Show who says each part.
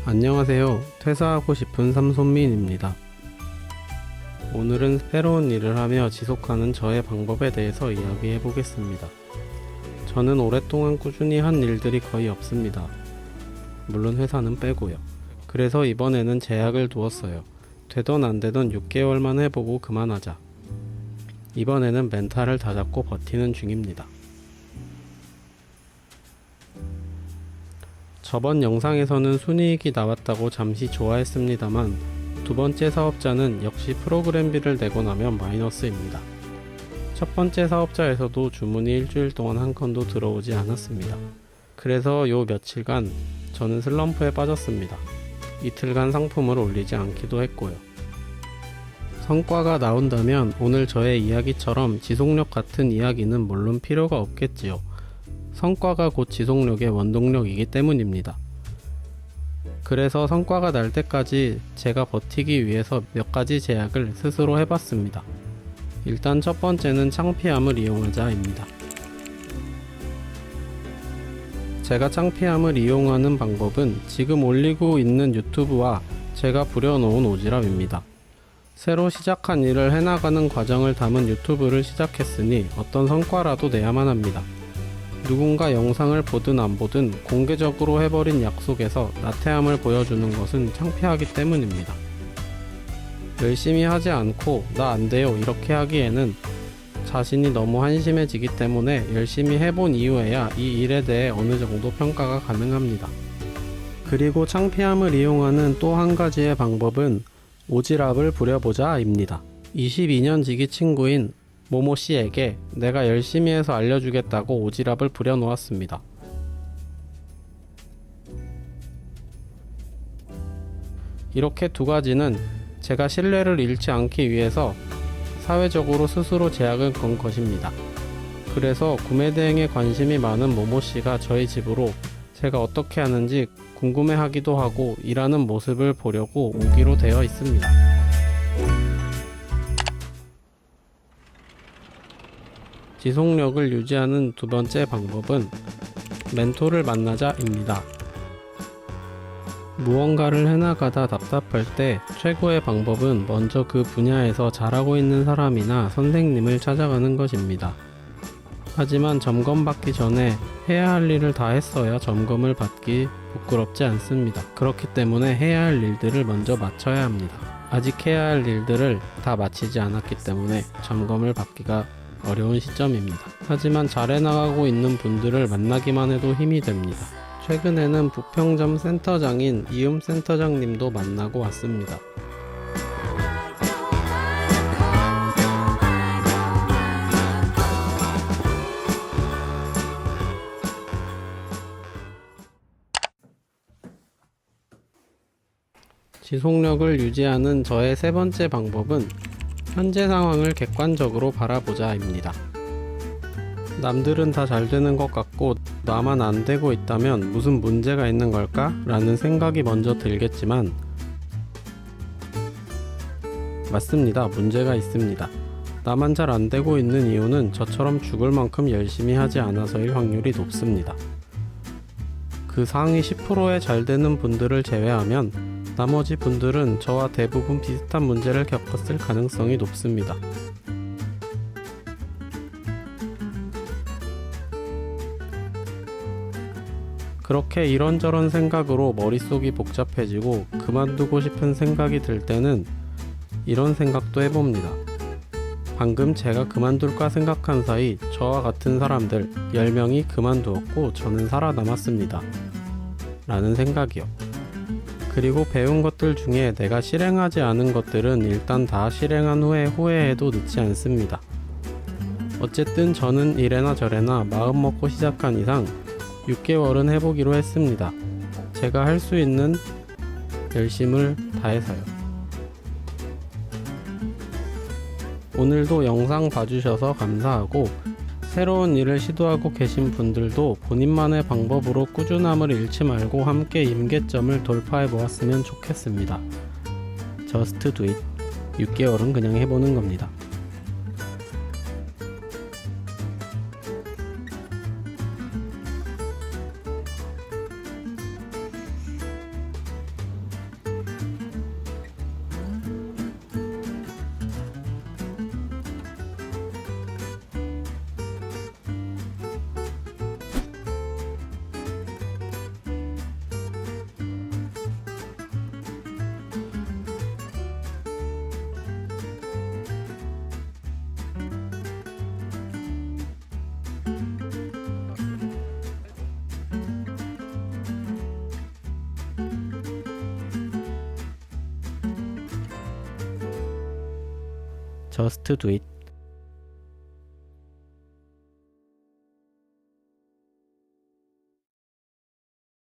Speaker 1: 안녕하세요. 퇴사하고 싶은 삼손민입니다. 오늘은 새로운 일을 하며 지속하는 저의 방법에 대해서 이야기해 보겠습니다. 저는 오랫동안 꾸준히 한 일들이 거의 없습니다. 물론 회사는 빼고요. 그래서 이번에는 제약을 두었어요. 되던 안 되던 6개월만 해보고 그만하자. 이번에는 멘탈을 다잡고 버티는 중입니다. 저번 영상에서는 순이익이 나왔다고 잠시 좋아했습니다만 두 번째 사업자는 역시 프로그램비를 내고 나면 마이너스입니다. 첫 번째 사업자에서도 주문이 일주일 동안 한 건도 들어오지 않았습니다. 그래서 요 며칠간 저는 슬럼프에 빠졌습니다. 이틀간 상품을 올리지 않기도 했고요. 성과가 나온다면 오늘 저의 이야기처럼 지속력 같은 이야기는 물론 필요가 없겠지요. 성과가 곧 지속력의 원동력이기 때문입니다. 그래서 성과가 날 때까지 제가 버티기 위해서 몇 가지 제약을 스스로 해봤습니다. 일단 첫 번째는 창피함을 이용하자입니다. 제가 창피함을 이용하는 방법은 지금 올리고 있는 유튜브와 제가 부려놓은 오지랖입니다. 새로 시작한 일을 해나가는 과정을 담은 유튜브를 시작했으니 어떤 성과라도 내야만 합니다. 누군가 영상을 보든 안 보든 공개적으로 해버린 약속에서 나태함을 보여주는 것은 창피하기 때문입니다. 열심히 하지 않고 나 안 돼요 이렇게 하기에는 자신이 너무 한심해지기 때문에 열심히 해본 이후에야 이 일에 대해 어느 정도 평가가 가능합니다. 그리고 창피함을 이용하는 또 한 가지의 방법은 오지랖을 부려보자입니다. 22년 지기 친구인 모모씨에게 내가 열심히 해서 알려주겠다고 오지랖을 부려놓았습니다. 이렇게 두 가지는 제가 신뢰를 잃지 않기 위해서 사회적으로 스스로 제약을 건 것입니다. 그래서 구매 대행에 관심이 많은 모모씨가 저희 집으로 제가 어떻게 하는지 궁금해하기도 하고 일하는 모습을 보려고 오기로 되어 있습니다. 지속력을 유지하는 두 번째 방법은 멘토를 만나자입니다. 무언가를 해나가다 답답할 때 최고의 방법은 먼저 그 분야에서 잘하고 있는 사람이나 선생님을 찾아가는 것입니다. 하지만 점검받기 전에 해야 할 일을 다 했어야 점검을 받기 부끄럽지 않습니다. 그렇기 때문에 해야 할 일들을 먼저 마쳐야 합니다. 아직 해야 할 일들을 다 마치지 않았기 때문에 점검을 받기가 어려운 시점입니다. 하지만 잘해나가고 있는 분들을 만나기만 해도 힘이 됩니다. 최근에는 부평점 센터장인 이음 센터장님도 만나고 왔습니다. 지속력을 유지하는 저의 세 번째 방법은 현재 상황을 객관적으로 바라보자입니다. 남들은 다 잘 되는 것 같고 나만 안 되고 있다면 무슨 문제가 있는 걸까? 라는 생각이 먼저 들겠지만 맞습니다. 문제가 있습니다. 나만 잘 안 되고 있는 이유는 저처럼 죽을 만큼 열심히 하지 않아서일 확률이 높습니다. 그 상위 10%에 잘 되는 분들을 제외하면 나머지 분들은 저와 대부분 비슷한 문제를 겪었을 가능성이 높습니다. 그렇게 이런저런 생각으로 머릿속이 복잡해지고 그만두고 싶은 생각이 들 때는 이런 생각도 해봅니다. 방금 제가 그만둘까 생각한 사이 저와 같은 사람들 10명이 그만두었고 저는 살아남았습니다. 라는 생각이요. 그리고 배운 것들 중에 내가 실행하지 않은 것들은 일단 다 실행한 후에 후회해도 늦지 않습니다. 어쨌든 저는 이래나 저래나 마음 먹고 시작한 이상 6개월은 해보기로 했습니다. 제가 할 수 있는 열심을 다해서요. 오늘도 영상 봐주셔서 감사하고 새로운 일을 시도하고 계신 분들도 본인만의 방법으로 꾸준함을 잃지 말고 함께 임계점을 돌파해 보았으면 좋겠습니다. Just do it. 6개월은 그냥 해보는 겁니다. Just do it.